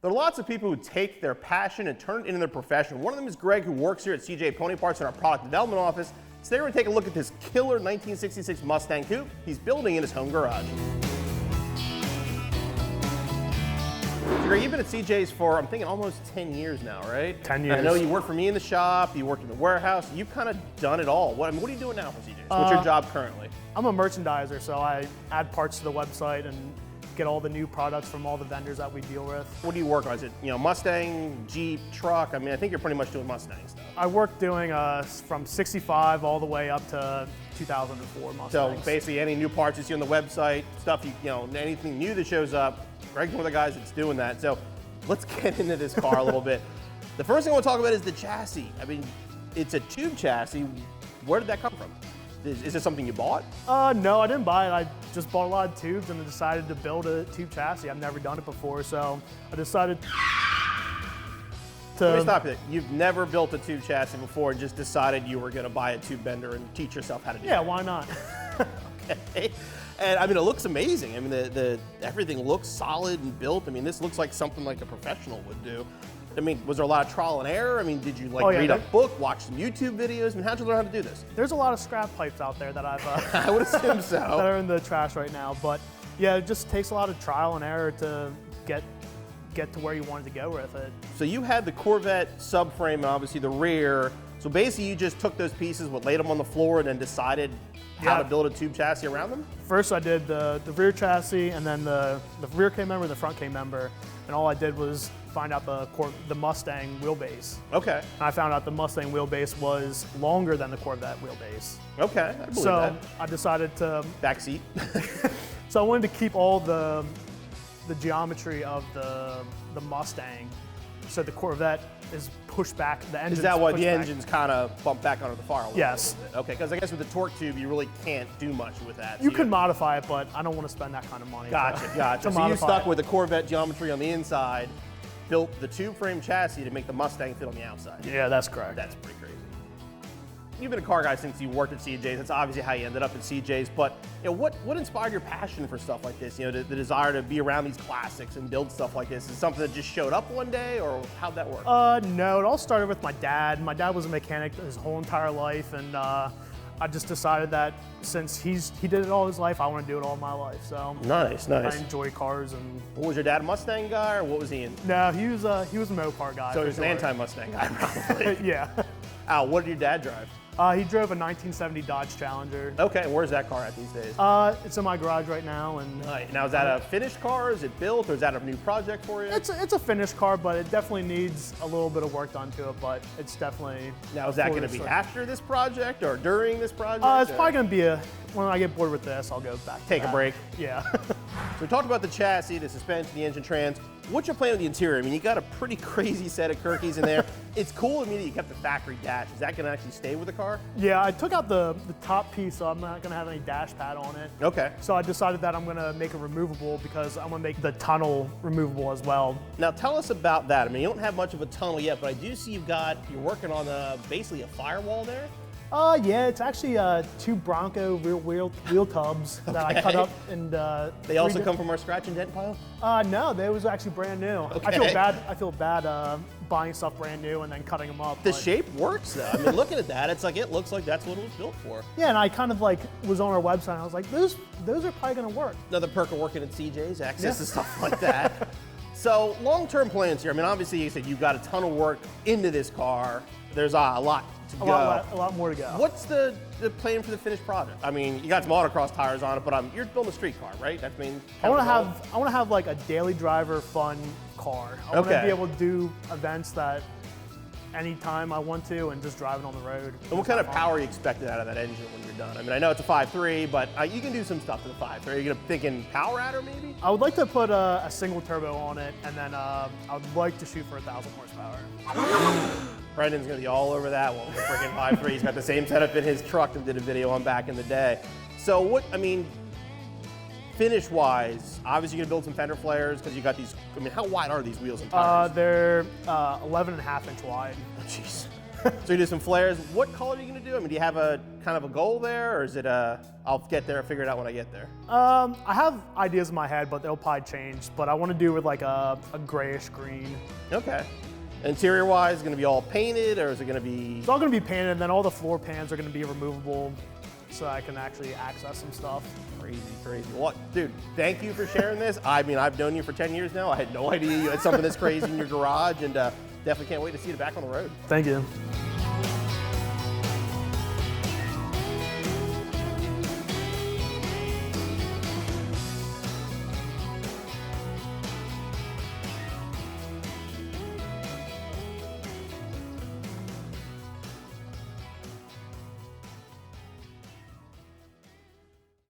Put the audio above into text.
There are lots of people who take their passion and turn it into their profession. One of them is Greg, who works here at CJ Pony Parts in our product development office. Today we're going to take a look at this killer 1966 Mustang Coupe he's building in his home garage. So Greg, you've been at CJ's for, I'm thinking, almost 10 years now, right? 10 years. I know you worked for me in the shop, you worked in the warehouse, you've kind of done it all. What are you doing now for CJ's? What's your job currently? I'm a merchandiser, so I add parts to the website and get all the new products from all the vendors that we deal with. What do you work on? Is it, Mustang, Jeep, truck? I mean, I think you're pretty much doing Mustang stuff. I work doing from 65 all the way up to 2004 Mustangs. So basically any new parts you see on the website, stuff, anything new that shows up, Greg's one of the guys that's doing that. So let's get into this car a little bit. The first thing I want to talk about is the chassis. I mean, it's a tube chassis. Where did that come from? Is this something you bought? No, I didn't buy it. I just bought a lot of tubes and decided to build a tube chassis. I've never done it before, so I decided to... Let me stop you. You've never built a tube chassis before and just decided you were going to buy a tube bender and teach yourself how to do it? Yeah, why not? Okay. And I mean, it looks amazing. I mean, everything looks solid and built. I mean, this looks like something like a professional would do. I mean, was there a lot of trial and error? I mean, did you read a book, watch some YouTube videos? I mean, how'd you learn how to do this? There's a lot of scrap pipes out there that I've I would assume so. that are in the trash right now. But yeah, it just takes a lot of trial and error to get to where you wanted to go with it. So you had the Corvette subframe and obviously the rear. So basically you just took those pieces, laid them on the floor and then decided how to build a tube chassis around them? First I did the rear chassis and then the rear K member and the front K member. And all I did was find out the Mustang wheelbase. Okay. And I found out the Mustang wheelbase was longer than the Corvette wheelbase. Okay, I believe so that. I decided to... Backseat. So I wanted to keep all the geometry of the Mustang. So the Corvette is pushed back, the engine's Is that why the back. engine's kind of bumped back onto the firewall? Yes. A little bit? Okay, because I guess with the torque tube, you really can't do much with that. You could modify it, but I don't want to spend that kind of money. Gotcha. So you stuck with the Corvette geometry on the inside, built the tube frame chassis to make the Mustang fit on the outside. Yeah, that's correct. That's pretty crazy. You've been a car guy since you worked at CJ's. That's obviously how you ended up at CJ's. But what inspired your passion for stuff like this? The desire to be around these classics and build stuff like this. Is it something that just showed up one day, or how'd that work? No, it all started with my dad. My dad was a mechanic his whole entire life, and I just decided that since he did it all his life, I want to do it all my life. So nice. I enjoy cars. And what was your dad, a Mustang guy, or what was he in? No, he was a Mopar guy. So he was an anti-Mustang guy, probably. Yeah. Al, what did your dad drive? He drove a 1970 Dodge Challenger. Okay, where's that car at these days? It's in my garage right now. And now, is that a finished car? Is it built, or is that a new project for you? It's a finished car, but it definitely needs a little bit of work done to it. But it's definitely. Now, is that going to be after this project or during this project? It's probably going to be when I get bored with this, I'll go back. Take a break. Yeah. So we talked about the chassis, the suspension, the engine trans. What's your plan with the interior? I mean, you got a pretty crazy set of Kirkies in there. It's cool to me that you kept the factory dash. Is that going to actually stay with the car? Yeah, I took out the top piece, so I'm not going to have any dash pad on it. Okay. So I decided that I'm going to make it removable because I'm going to make the tunnel removable as well. Now tell us about that. I mean, you don't have much of a tunnel yet, but I do see you're working on basically a firewall there. Yeah, it's actually 2 Bronco wheel tubs that I cut up and. They also come from our scratch and dent pile? No, they was actually brand new. Okay. I feel bad buying stuff brand new and then cutting them up. The shape works though. I mean, looking at that, it looks like that's what it was built for. Yeah, and I kind of was on our website and I was like, those are probably gonna work. Another perk of working at CJ's, access to stuff like that. So long-term plans here. I mean, obviously you said you've got a ton of work into this car. There's a lot to go. A lot more to go. What's the plan for the finished product? I mean, you got some autocross tires on it, but you're building a street car, right? That's I want to have like a daily driver fun car. I want to be able to do events that anytime I want to and just drive it on the road. And what kind of power are you expecting out of that engine when you're done? I mean, I know it's a 5.3, but you can do some stuff to the 5.3. Are you thinking power adder maybe? I would like to put a single turbo on it, and then I would like to shoot for 1,000 horsepower. Brendan's gonna be all over that one with the freaking 5.3. He's got the same setup in his truck that did a video on back in the day. So finish-wise, obviously you're gonna build some fender flares because you got these, how wide are these wheels and tires? They're 11.5 inch wide. Oh, jeez. So you do some flares. What color are you gonna do? I mean, do you have a kind of a goal there, or is it I'll get there and figure it out when I get there? I have ideas in my head, but they'll probably change. But I want to do with like a grayish green. Okay. Interior wise, gonna be all painted, or is it gonna be? It's all gonna be painted, and then all the floor pans are gonna be removable, so I can actually access some stuff. Crazy, crazy. Well, dude, thank you for sharing this. I mean, I've known you for 10 years now. I had no idea you had something this crazy in your garage, and definitely can't wait to see it back on the road. Thank you.